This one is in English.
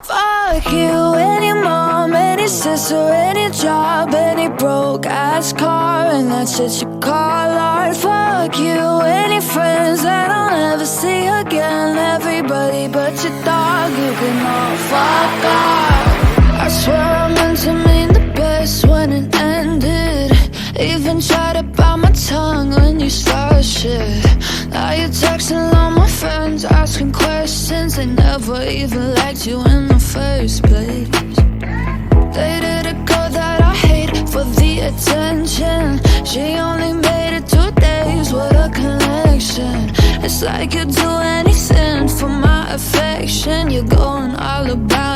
Fuck you, any mom, any sister, any job, any broke-ass car, and that shit you call art. Fuck you, any friends that I'll never see again, everybody but your dog, you can all fuck off. I swear I meant to mean the best when it ended. Even tried to bite my tongue when you started shit. Now you're texting all my friends, asking questions. They never even liked you in the first place. Dated a girl that I hate for the attention. She only made it 2 days, what a connection. It's like you'd do anything for my affection. You're going all about